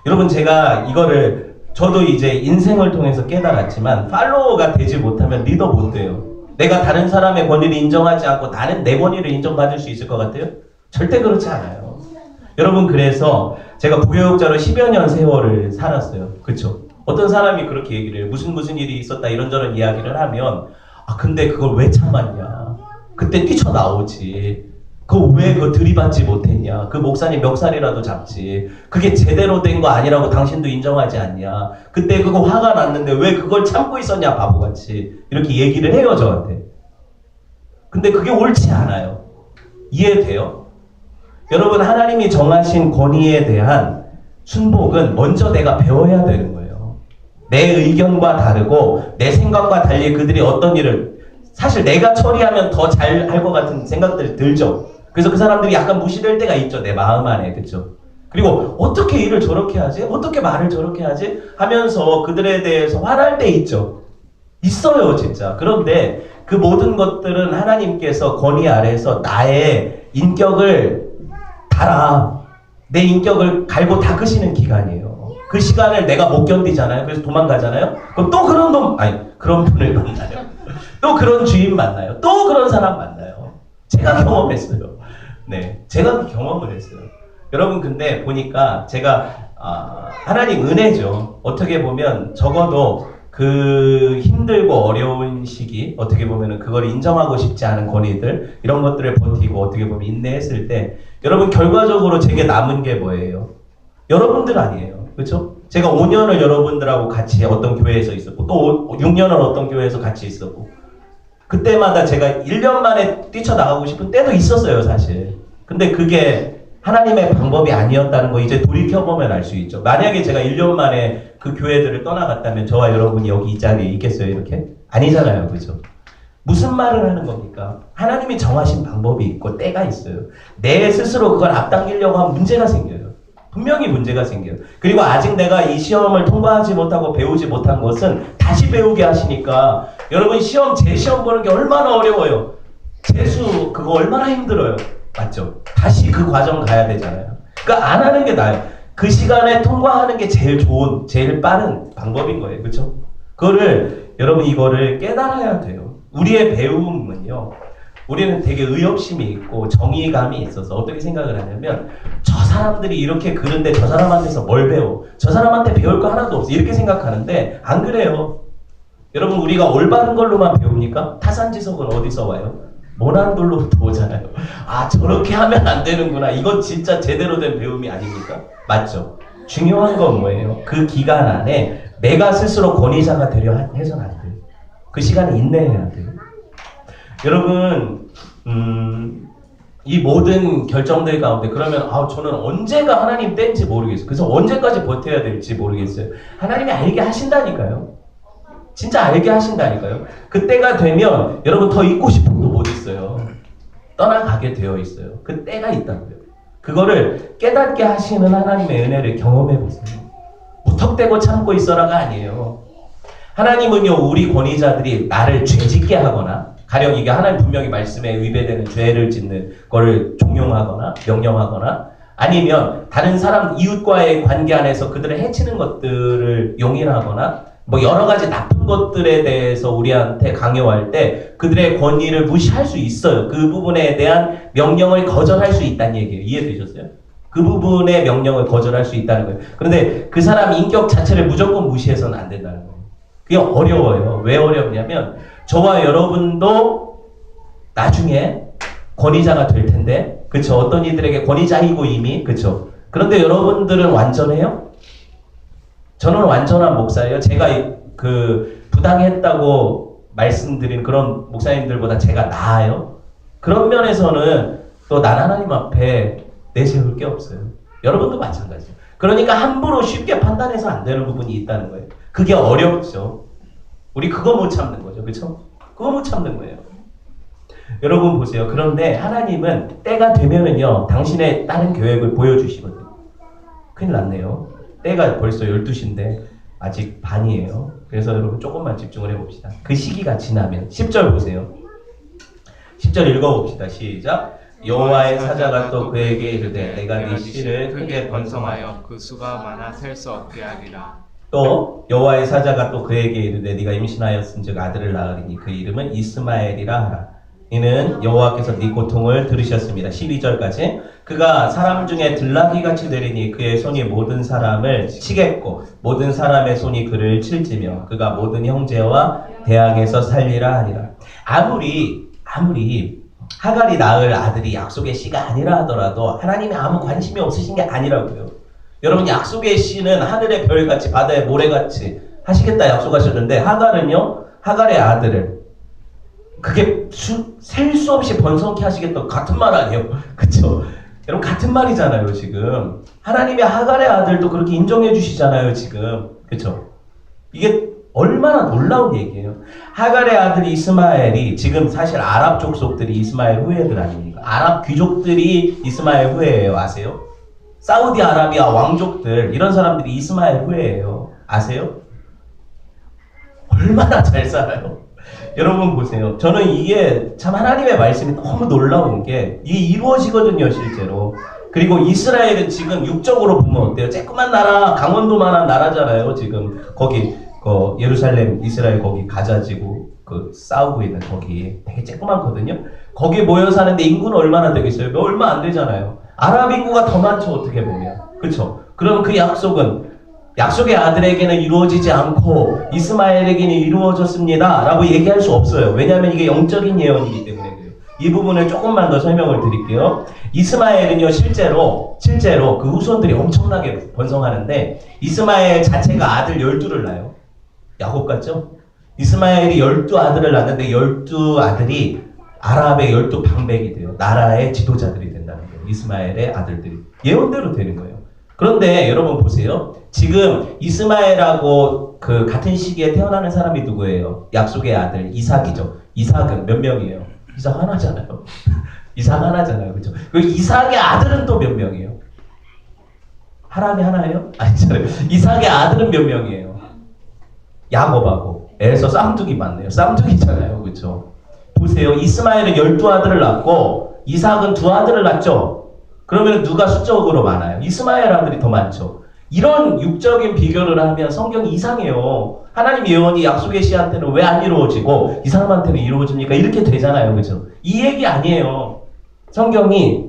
여러분 제가 이거를 저도 이제 인생을 통해서 깨달았지만 팔로워가 되지 못하면 리더 못 돼요. 내가 다른 사람의 권위를 인정하지 않고 나는 내 권위를 인정받을 수 있을 것 같아요? 절대 그렇지 않아요. 여러분 그래서 제가 부교육자로 10여 년 세월을 살았어요. 그쵸? 어떤 사람이 그렇게 얘기를 해요. 무슨 일이 있었다 이런저런 이야기를 하면 아 근데 그걸 왜 참았냐. 그때 뛰쳐나오지. 왜 그거 들이받지 못했냐. 그 목사님 멱살이라도 잡지. 그게 제대로 된 거 아니라고 당신도 인정하지 않냐. 그때 그거 화가 났는데 왜 그걸 참고 있었냐 바보같이. 이렇게 얘기를 해요 저한테. 근데 그게 옳지 않아요. 이해돼요? 여러분 하나님이 정하신 권위에 대한 순복은 먼저 내가 배워야 되는 거예요. 내 의견과 다르고 내 생각과 달리 그들이 어떤 일을 사실 내가 처리하면 더 잘 할 것 같은 생각들이 들죠. 그래서 그 사람들이 약간 무시될 때가 있죠. 내 마음 안에. 그렇죠? 그리고 어떻게 일을 저렇게 하지? 어떻게 말을 저렇게 하지? 하면서 그들에 대해서 화날 때 있죠. 있어요 진짜. 그런데 그 모든 것들은 하나님께서 권위 아래에서 나의 인격을 달아. 내 인격을 갈고 닦으시는 기간이에요. 그 시간을 내가 못 견디잖아요. 그래서 도망가잖아요. 그럼 또 그런 분을 만나요. 또 그런 주인 만나요. 또 그런 사람 만나요. 제가 경험했어요. 네, 제가 경험을 했어요. 여러분 근데 보니까 제가 하나님 은혜죠. 어떻게 보면 적어도 그 힘들고 어려운 시기 어떻게 보면은 그걸 인정하고 싶지 않은 권위들 이런 것들을 버티고 어떻게 보면 인내했을 때 여러분 결과적으로 제게 남은 게 뭐예요? 여러분들 아니에요. 그렇죠? 제가 5년을 여러분들하고 같이 어떤 교회에서 있었고 또 6년을 어떤 교회에서 같이 있었고 그때마다 제가 1년 만에 뛰쳐나가고 싶은 때도 있었어요 사실. 근데 그게 하나님의 방법이 아니었다는 거 이제 돌이켜보면 알 수 있죠. 만약에 제가 1년 만에 그 교회들을 떠나갔다면 저와 여러분이 여기 이 자리에 있겠어요 이렇게? 아니잖아요. 그죠? 무슨 말을 하는 겁니까? 하나님이 정하신 방법이 있고 때가 있어요. 내 스스로 그걸 앞당기려고 하면 문제가 생겨요. 분명히 문제가 생겨요. 그리고 아직 내가 이 시험을 통과하지 못하고 배우지 못한 것은 다시 배우게 하시니까 여러분 제 시험 보는 게 얼마나 어려워요. 재수 그거 얼마나 힘들어요. 맞죠? 다시 그 과정 가야 되잖아요. 그러니까 안 하는 게 나아요. 그 시간에 통과하는 게 제일 좋은, 제일 빠른 방법인 거예요. 그렇죠? 그거를 여러분 이거를 깨달아야 돼요. 우리의 배움은요. 우리는 되게 의협심이 있고 정의감이 있어서 어떻게 생각을 하냐면 저 사람들이 이렇게 그런데 저 사람한테서 뭘 배워? 저 사람한테 배울 거 하나도 없어. 이렇게 생각하는데 안 그래요. 여러분 우리가 올바른 걸로만 배웁니까? 타산지석은 어디서 와요? 모난돌로부터 오잖아요. 아 저렇게 하면 안 되는구나. 이건 진짜 제대로 된 배움이 아닙니까? 맞죠? 중요한 건 뭐예요? 그 기간 안에 내가 스스로 권위자가 되려 해서는 안 돼요. 그 시간에 인내해야 돼요. 여러분 이 모든 결정들 가운데 그러면 저는 언제가 하나님 때인지 모르겠어요. 그래서 언제까지 버텨야 될지 모르겠어요. 하나님이 알게 하신다니까요. 진짜 알게 하신다니까요. 그때가 되면 여러분 더 있고 싶어도 못 있어요. 떠나가게 되어 있어요. 그 때가 있다고요. 그거를 깨닫게 하시는 하나님의 은혜를 경험해 보세요. 무턱대고 참고 있어라가 아니에요. 하나님은요 우리 권위자들이 나를 죄짓게 하거나 가령 이게 하나님 분명히 말씀에 위배되는 죄를 짓는 거를 종용하거나 명령하거나 아니면 다른 사람 이웃과의 관계 안에서 그들을 해치는 것들을 용인하거나 뭐 여러 가지 나쁜 것들에 대해서 우리한테 강요할 때 그들의 권위를 무시할 수 있어요. 그 부분에 대한 명령을 거절할 수 있다는 얘기예요. 이해되셨어요? 그 부분의 명령을 거절할 수 있다는 거예요. 그런데 그 사람 인격 자체를 무조건 무시해서는 안 된다는 거예요. 그게 어려워요. 왜 어렵냐면 저와 여러분도 나중에 권위자가 될 텐데, 그쵸? 어떤 이들에게 권위자이고 이미, 그쵸? 그런데 여러분들은 완전해요? 저는 완전한 목사예요. 제가 그 부당했다고 말씀드린 그런 목사님들보다 제가 나아요. 그런 면에서는 또 난 하나님 앞에 내세울 게 없어요. 여러분도 마찬가지예요. 그러니까 함부로 쉽게 판단해서 안 되는 부분이 있다는 거예요. 그게 어렵죠. 우리 그거 못 참는 거죠. 그렇죠? 그거 못 참는 거예요. 여러분 보세요. 그런데 하나님은 때가 되면은요, 당신의 다른 계획을 보여주시거든요. 큰일 났네요. 때가 벌써 12시인데 아직 반이에요. 그래서 여러분 조금만 집중을 해봅시다. 그 시기가 지나면 10절 보세요. 10절 읽어봅시다. 시작. 여호와의 사자가 또 그에게 이르되 내가 네 씨를 크게 번성하여 그 수가 많아 셀 수 없게 하리라. 또 여호와의 사자가 또 그에게 이르되 네가 임신하였은즉 아들을 낳으리니 그 이름은 이스마엘이라 하라. 이는 여호와께서 네 고통을 들으셨습니다. 12절까지. 그가 사람 중에 들나귀같이 되리니 그의 손이 모든 사람을 치겠고 모든 사람의 손이 그를 칠지며 그가 모든 형제와 대항에서 살리라 하니라. 아무리 하갈이 낳을 아들이 약속의 씨가 아니라 하더라도 하나님이 아무 관심이 없으신 게 아니라고요. 여러분, 약속의 씨는 하늘의 별같이 바다의 모래같이 하시겠다 약속하셨는데, 하갈은요, 하갈의 아들을 그게 셀 수 없이 번성케 하시겠다, 같은 말 아니에요? 그쵸? 여러분, 같은 말이잖아요. 지금 하나님의 하갈의 아들도 그렇게 인정해 주시잖아요. 지금, 그쵸? 이게 얼마나 놀라운 얘기예요. 하갈의 아들 이스마엘이, 지금 사실 아랍 족속들이 이스마엘 후예들 아닙니까? 아랍 귀족들이 이스마엘 후예예요. 아세요? 사우디아라비아 왕족들, 이런 사람들이 이스마엘 후예예요. 아세요? 얼마나 잘 살아요? 여러분 보세요. 저는 이게 참 하나님의 말씀이 너무 놀라운 게 이게 이루어지거든요, 실제로. 그리고 이스라엘은 지금 육적으로 보면 어때요? 조그만 나라, 강원도만한 나라잖아요. 지금 거기 예루살렘, 이스라엘 거기 가자지구 그 싸우고 있는 거기 되게 조그맣거든요. 거기 모여 사는데 인구는 얼마나 되겠어요? 얼마 안 되잖아요. 아랍 인구가 더 많죠, 어떻게 보면. 그렇죠? 그럼 그 약속은 약속의 아들에게는 이루어지지 않고 이스마엘에게는 이루어졌습니다 라고 얘기할 수 없어요. 왜냐하면 이게 영적인 예언이기 때문에 그래요. 이 부분을 조금만 더 설명을 드릴게요. 이스마엘은요, 실제로 그 후손들이 엄청나게 번성하는데 이스마엘 자체가 아들 12를 낳아요. 야곱 같죠? 이스마엘이 12아들을 낳는데 12아들이 아랍의 12방백이 돼요. 나라의 지도자들이 된다는 거예요. 이스마엘의 아들들이. 예언대로 되는 거예요. 그런데 여러분 보세요. 지금 이스마엘하고 그 같은 시기에 태어나는 사람이 누구예요? 약속의 아들 이삭이죠. 이삭은 몇 명이에요? 이삭 하나잖아요. 이삭 하나잖아요. 그렇죠? 그 이삭의 아들은 또 몇 명이에요? 하람이 하나예요? 아니잖아요. 이삭의 아들은 몇 명이에요? 야곱하고 에서 쌍둥이 맞네요. 쌍둥이잖아요. 그렇죠? 보세요. 이스마엘은 12아들을 낳고 이삭은 2아들을 낳죠. 그러면 누가 수적으로 많아요? 이스마엘 아들이 더 많죠. 이런 육적인 비교를 하면 성경이 이상해요. 하나님 예언이 약속의 씨한테는 왜 안 이루어지고 이 사람한테는 이루어집니까? 이렇게 되잖아요. 그죠? 이 얘기 아니에요. 성경이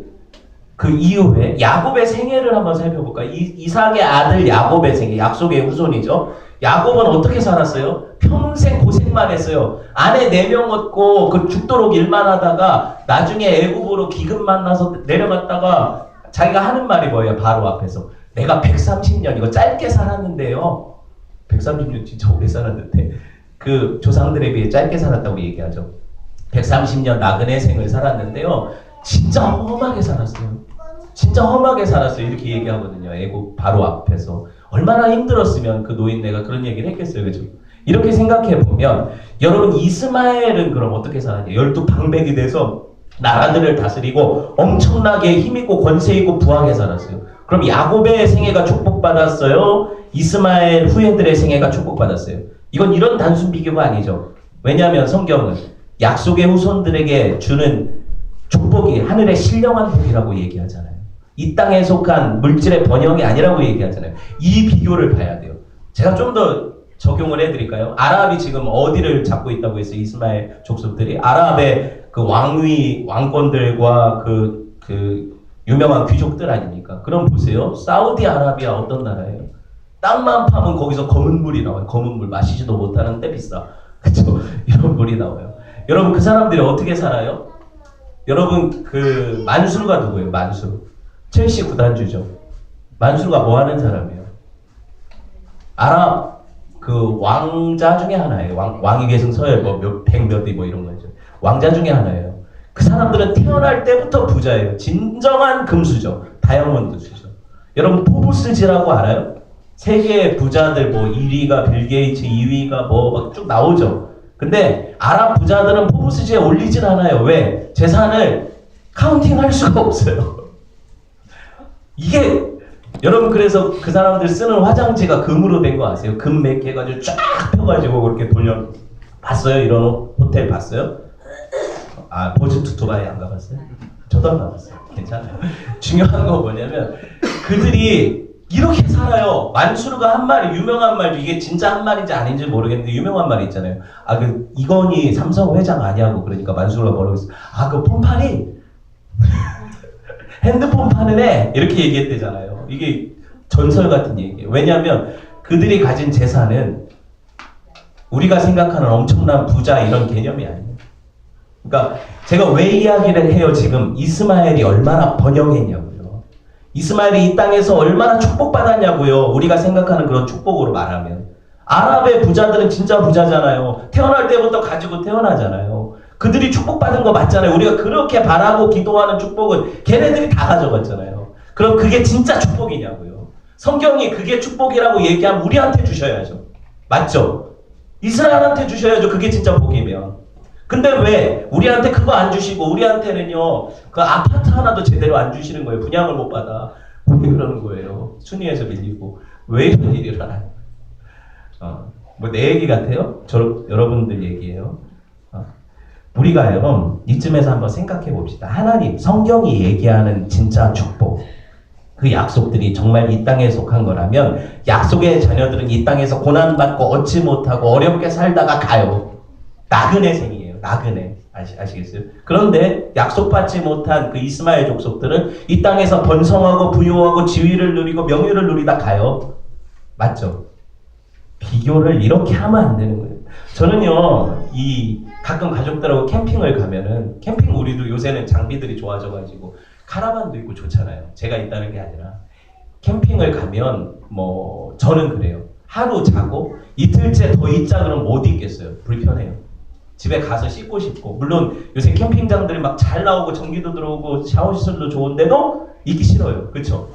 그 이후에 야곱의 생애를 한번 살펴볼까요? 이삭의 아들 야곱의 생애, 약속의 후손이죠. 야곱은 어떻게 살았어요? 평생 고생만 했어요. 아내 4명 얻고 그 죽도록 일만 하다가 나중에 애굽으로 기근 만나서 내려갔다가 자기가 하는 말이 뭐예요? 바로 앞에서 내가 130년 이거 짧게 살았는데요. 130년 진짜 오래 살았는데 그 조상들에 비해 짧게 살았다고 얘기하죠. 130년 나그네 생을 살았는데요. 진짜 험하게 살았어요. 진짜 험하게 살았어요. 이렇게 얘기하거든요. 애국 바로 앞에서. 얼마나 힘들었으면 그 노인네가 그런 얘기를 했겠어요. 그죠? 이렇게 생각해 보면 여러분 이스마엘은 그럼 어떻게 살았냐? 12방백이 돼서 나라들을 다스리고 엄청나게 힘있고 권세있고 부하게 살았어요. 그럼 야곱의 생애가 축복받았어요? 이스마엘 후예들의 생애가 축복받았어요? 이건 이런 단순 비교가 아니죠. 왜냐하면 성경은 약속의 후손들에게 주는 축복이 하늘의 신령한 복이라고 얘기하잖아요. 이 땅에 속한 물질의 번영이 아니라고 얘기하잖아요. 이 비교를 봐야 돼요. 제가 좀 더 적용을 해드릴까요? 아랍이 지금 어디를 잡고 있다고 했어요? 이스마엘 족속들이 아랍의 그 왕권들과 그 유명한 귀족들 아닙니까? 그럼 보세요. 사우디아라비아 어떤 나라예요? 땅만 파면 거기서 검은 물이 나와요. 검은 물 마시지도 못하는데 비싸. 그쵸? 이런 물이 나와요. 여러분 그 사람들이 어떻게 살아요? 여러분 그 만수르가 누구예요? 만수르. 첼시 구단주죠. 만수르가 뭐 하는 사람이에요? 아랍 그 왕자 중에 하나예요. 왕위 계승 서열 백몇위 이런 거죠. 왕자 중에 하나예요. 그 사람들은 태어날 때부터 부자예요. 진정한 금수저, 다이아몬드수죠. 여러분 포브스지라고 알아요? 세계 부자들 뭐 1위가 빌 게이츠, 2위가 뭐 막 쭉 나오죠. 근데 아랍 부자들은 포브스지에 올리진 않아요. 왜? 재산을 카운팅할 수가 없어요. 이게 여러분 그래서 그 사람들 쓰는 화장지가 금으로 된 거 아세요? 금 몇 개 가지고 쫙 펴가지고 그렇게 돌려 봤어요? 이런 호텔 봤어요? 아 버즈 투투바이 안 가봤어요? 저도 안 가봤어요. 괜찮아요. 중요한 거 뭐냐면 그들이 이렇게 살아요. 만수르가 한 말이 유명한 말도 이게 진짜 한 말인지 아닌지 모르겠는데 유명한 말이 있잖아요. 아 그 이건희 삼성 회장 아니냐고 그러니까 만수르가 뭐라고 했어? 아 그 폰판이 핸드폰 파는 애 이렇게 얘기했대잖아요. 이게 전설 같은 얘기예요. 왜냐하면 그들이 가진 재산은 우리가 생각하는 엄청난 부자 이런 개념이 아니에요. 그러니까 제가 왜 이야기를 해요? 지금 이스마엘이 얼마나 번영했냐고요. 이스마엘이 이 땅에서 얼마나 축복받았냐고요. 우리가 생각하는 그런 축복으로 말하면 아랍의 부자들은 진짜 부자잖아요. 태어날 때부터 가지고 태어나잖아요. 그들이 축복받은 거 맞잖아요. 우리가 그렇게 바라고 기도하는 축복은 걔네들이 다 가져갔잖아요. 그럼 그게 진짜 축복이냐고요. 성경이 그게 축복이라고 얘기하면 우리한테 주셔야죠. 맞죠? 이스라엘한테 주셔야죠. 그게 진짜 복이면. 근데 왜 우리한테 그거 안 주시고 우리한테는요 그 아파트 하나도 제대로 안 주시는 거예요. 분양을 못 받아. 왜 그러는 거예요? 순위에서 밀리고. 왜 이런 일이 일어나요? 뭐 내 얘기 같아요? 여러분들 얘기예요. 우리가요 이쯤에서 한번 생각해 봅시다. 하나님 성경이 얘기하는 진짜 축복 그 약속들이 정말 이 땅에 속한 거라면 약속의 자녀들은 이 땅에서 고난받고 얻지 못하고 어렵게 살다가 가요. 나그네 생이에요. 나그네 아시겠어요? 그런데 약속받지 못한 그 이스마엘 족속들은 이 땅에서 번성하고 부유하고 지위를 누리고 명예를 누리다 가요. 맞죠? 비교를 이렇게 하면 안 되는 거예요. 저는요 가끔 가족들하고 캠핑을 가면은 캠핑 우리도 요새는 장비들이 좋아져가지고 카라반도 있고 좋잖아요. 제가 있다는 게 아니라 캠핑을 가면 뭐 저는 그래요. 하루 자고 이틀째 더 있자 그러면 못 있겠어요. 불편해요. 집에 가서 씻고 싶고 물론 요새 캠핑장들이 막 잘 나오고 전기도 들어오고 샤워시설도 좋은데도 있기 싫어요. 그렇죠?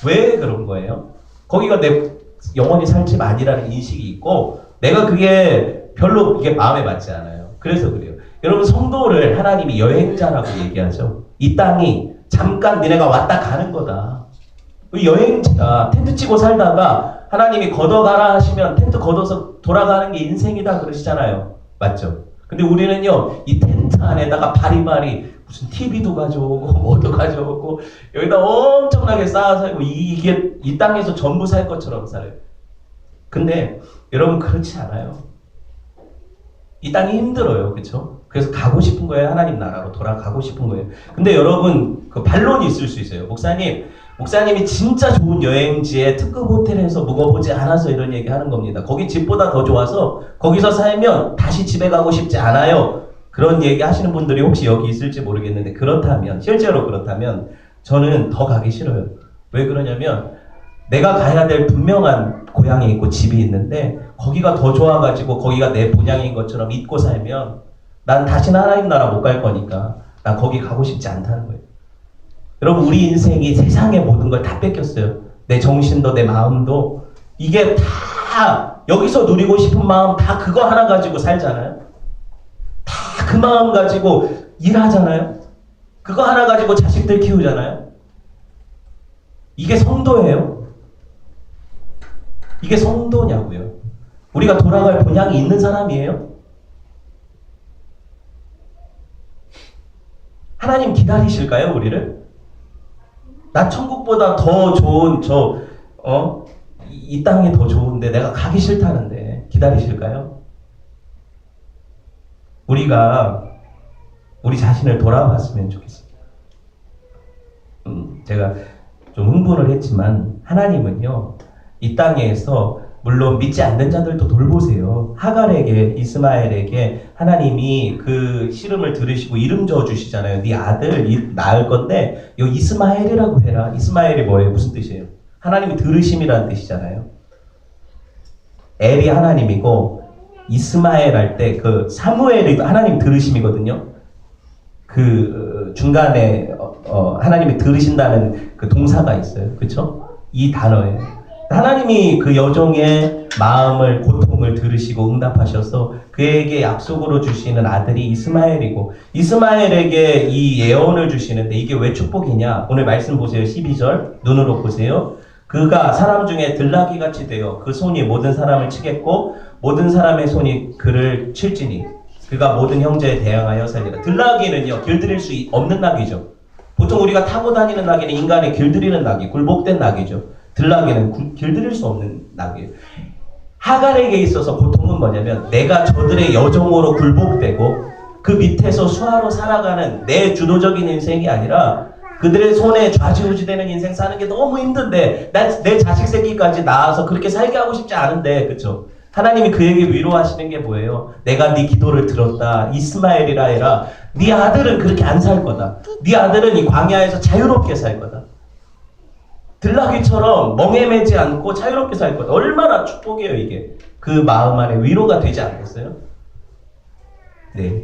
왜 그런 거예요? 거기가 내 영원히 살 집 아니라는 인식이 있고 내가 그게 별로 이게 마음에 맞지 않아요. 그래서 그래요. 여러분 성도를 하나님이 여행자라고 얘기하죠. 이 땅이 잠깐 니네가 왔다 가는 거다. 여행자 텐트 치고 살다가 하나님이 걷어가라 하시면 텐트 걷어서 돌아가는 게 인생이다 그러시잖아요. 맞죠? 근데 우리는요 이 텐트 안에다가 바리바리 무슨 TV도 가져오고 뭐도 가져오고 여기다 엄청나게 쌓아 살고 이게 이 땅에서 전부 살 것처럼 살아요. 근데 여러분 그렇지 않아요. 이 땅이 힘들어요. 그렇죠? 그래서 가고 싶은 거예요. 하나님 나라로 돌아가고 싶은 거예요. 근데 여러분 그 반론이 있을 수 있어요. 목사님이 진짜 좋은 여행지에 특급 호텔에서 묵어보지 않아서 이런 얘기 하는 겁니다. 거기 집보다 더 좋아서 거기서 살면 다시 집에 가고 싶지 않아요. 그런 얘기 하시는 분들이 혹시 여기 있을지 모르겠는데 실제로 그렇다면 저는 더 가기 싫어요. 왜 그러냐면 내가 가야 될 분명한 고향이 있고 집이 있는데 거기가 더 좋아가지고 거기가 내 본향인 것처럼 잊고 살면 난 다시는 하나님 나라 못 갈 거니까 난 거기 가고 싶지 않다는 거예요. 여러분 우리 인생이 세상의 모든 걸 다 뺏겼어요. 내 정신도 내 마음도 이게 다 여기서 누리고 싶은 마음 다 그거 하나 가지고 살잖아요. 다 그 마음 가지고 일하잖아요. 그거 하나 가지고 자식들 키우잖아요. 이게 성도예요. 이게 성도냐고요. 우리가 돌아갈 본향이 있는 사람이에요. 하나님 기다리실까요, 우리를? 나 천국보다 더 좋은 이 땅이 더 좋은데 내가 가기 싫다는데 기다리실까요? 우리가 우리 자신을 돌아봤으면 좋겠습니다. 제가 좀 흥분을 했지만 하나님은요 이 땅에서 물론 믿지 않는 자들도 돌보세요. 하갈에게 이스마엘에게 하나님이 그 씨름을 들으시고 이름 지어 주시잖아요. 네 아들 낳을 건데 요 이스마엘이라고 해라. 이스마엘이 뭐예요? 무슨 뜻이에요? 하나님이 들으심이라는 뜻이잖아요. 엘이 하나님이고 이스마엘 할 때 그 사무엘이 하나님 들으심이거든요. 그 중간에 하나님이 들으신다는 그 동사가 있어요. 그렇죠? 이 단어예요. 하나님이 그 여종의 마음을 고통을 들으시고 응답하셔서 그에게 약속으로 주시는 아들이 이스마엘이고 이스마엘에게 이 예언을 주시는데 이게 왜 축복이냐? 오늘 말씀 보세요. 12절 눈으로 보세요. 그가 사람 중에 들나귀같이 되어 그 손이 모든 사람을 치겠고 모든 사람의 손이 그를 칠지니 그가 모든 형제에 대항하여 살리라. 들나귀는요 길들일 수 없는 낙이죠. 보통 우리가 타고 다니는 낙이는 인간의 길들이는 낙이 굴복된 낙이죠. 들나귀는 길들일 수 없는 낙이에요. 하갈에게 있어서 고통은 뭐냐면 내가 저들의 여종으로 굴복되고 그 밑에서 수하로 살아가는 내 주도적인 인생이 아니라 그들의 손에 좌지우지되는 인생 사는 게 너무 힘든데 내 자식 새끼까지 낳아서 그렇게 살게 하고 싶지 않은데 그쵸? 하나님이 그에게 위로하시는 게 뭐예요? 내가 네 기도를 들었다. 이스마엘이라 해라. 네 아들은 그렇게 안 살 거다. 네 아들은 이 광야에서 자유롭게 살 거다. 들나귀처럼 멍해매지 않고 자유롭게 살 거다. 얼마나 축복이에요 이게. 그 마음 안에 위로가 되지 않겠어요? 네,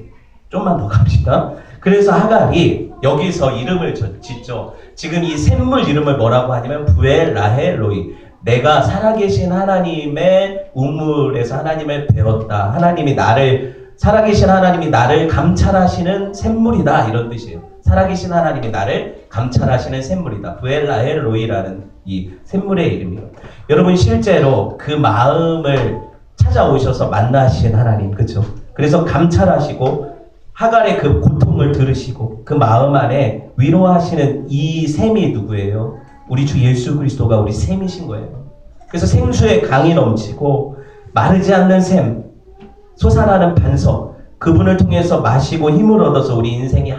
좀만 더 갑시다. 그래서 하갈이 여기서 이름을 짓죠. 지금 이 샘물 이름을 뭐라고 하냐면 부엘 라헬 로이. 내가 살아계신 하나님의 우물에서 하나님을 배웠다. 하나님이 나를 살아계신 하나님이 나를 감찰하시는 샘물이다 이런 뜻이에요. 살아계신 하나님이 나를 감찰하시는 샘물이다. 부엘라헬 로이라는 이 샘물의 이름이에요. 여러분 실제로 그 마음을 찾아오셔서 만나신 하나님 그렇죠? 그래서 감찰하시고 하갈의 그 고통을 들으시고 그 마음 안에 위로하시는 이 샘이 누구예요? 우리 주 예수 그리스도가 우리 샘이신 거예요. 그래서 생수의 강이 넘치고 마르지 않는 샘, 솟아나는 반석, 그분을 통해서 마시고 힘을 얻어서 우리 인생이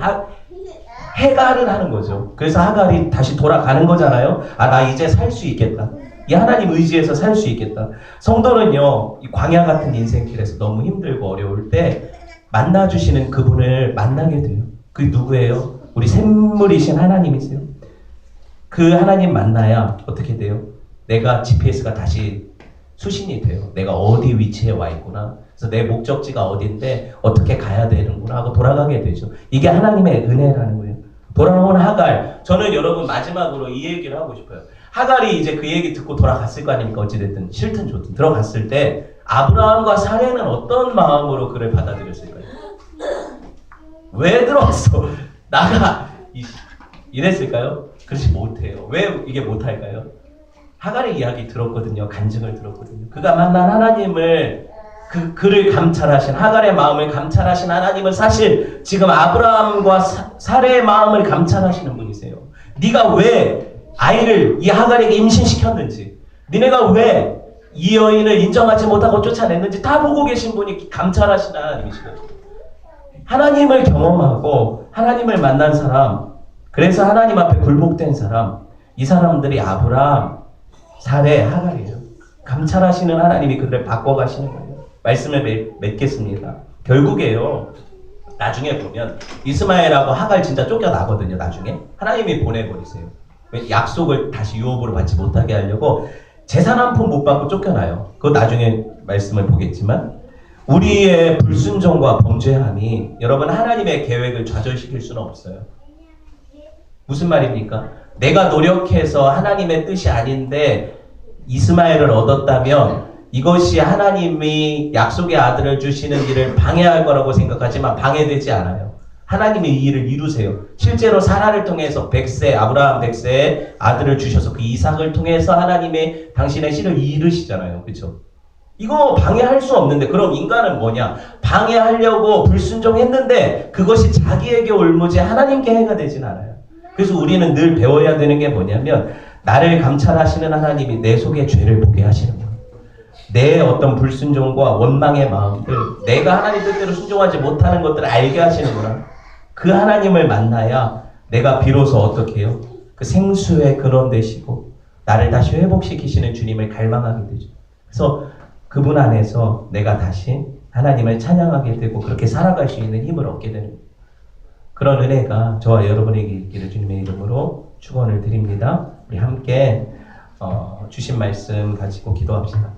해갈을 하는 거죠. 그래서 하갈이 다시 돌아가는 거잖아요. 아, 나 이제 살 수 있겠다. 이 하나님 의지에서 살 수 있겠다. 성도는요, 이 광야 같은 인생길에서 너무 힘들고 어려울 때 만나주시는 그분을 만나게 돼요. 그게 누구예요? 우리 샘물이신 하나님이세요. 그 하나님 만나야 어떻게 돼요? 내가 GPS가 다시 수신이 돼요. 내가 어디 위치에 와 있구나. 그래서 내 목적지가 어딘데 어떻게 가야 되는구나 하고 돌아가게 되죠. 이게 하나님의 은혜라는 거예요. 돌아온 하갈. 저는 여러분 마지막으로 이 얘기를 하고 싶어요. 하갈이 이제 그 얘기 듣고 돌아갔을 거 아닙니까? 어찌됐든 싫든 좋든 들어갔을 때 아브라함과 사례는 어떤 마음으로 그를 받아들였을까요? 왜 들어왔어? 나가 이랬을까요? 그렇지 못해요. 왜 이게 못할까요? 하갈의 이야기 들었거든요. 간증을 들었거든요. 그가 만난 하나님을 그를 감찰하신 하갈의 마음을 감찰하신 하나님은 사실 지금 아브라함과 사레의 마음을 감찰하시는 분이세요. 네가 왜 아이를 이 하갈에게 임신시켰는지, 니네가 왜 이 여인을 인정하지 못하고 쫓아냈는지 다 보고 계신 분이 감찰하신 하나님이시거든요. 하나님을 경험하고 하나님을 만난 사람, 그래서 하나님 앞에 굴복된 사람, 이 사람들이 아브라함, 사레, 하갈이에요. 감찰하시는 하나님이 그들을 바꿔가시는 거예요. 말씀을 맺겠습니다. 결국에요, 나중에 보면 이스마엘하고 하갈 진짜 쫓겨나거든요. 나중에 하나님이 보내버리세요. 약속을 다시 유업으로 받지 못하게 하려고 재산 한 푼 못 받고 쫓겨나요. 그거 나중에 말씀을 보겠지만, 우리의 불순종과 범죄함이 여러분 하나님의 계획을 좌절시킬 수는 없어요. 무슨 말입니까? 내가 노력해서 하나님의 뜻이 아닌데 이스마엘을 얻었다면 이것이 하나님이 약속의 아들을 주시는 일을 방해할 거라고 생각하지만 방해되지 않아요. 하나님이 이 일을 이루세요. 실제로 사라를 통해서 아브라함 100세의 아들을 주셔서 그 이삭을 통해서 하나님의 당신의 씨를 이루시잖아요. 그렇죠? 이거 방해할 수 없는데, 그럼 인간은 뭐냐? 방해하려고 불순종했는데 그것이 자기에게 올무지 하나님께 해가 되진 않아요. 그래서 우리는 늘 배워야 되는 게 뭐냐면, 나를 감찰하시는 하나님이 내 속에 죄를 보게 하시는 거예요. 내 어떤 불순종과 원망의 마음들, 내가 하나님 뜻대로 순종하지 못하는 것들을 알게 하시는구나. 그 하나님을 만나야 내가 비로소 어떻게 해요? 그 생수의 근원 되시고 나를 다시 회복시키시는 주님을 갈망하게 되죠. 그래서 그분 안에서 내가 다시 하나님을 찬양하게 되고 그렇게 살아갈 수 있는 힘을 얻게 되는 그런 은혜가 저와 여러분에게 있기를 주님의 이름으로 축원을 드립니다. 우리 함께 주신 말씀 가지고 기도합시다.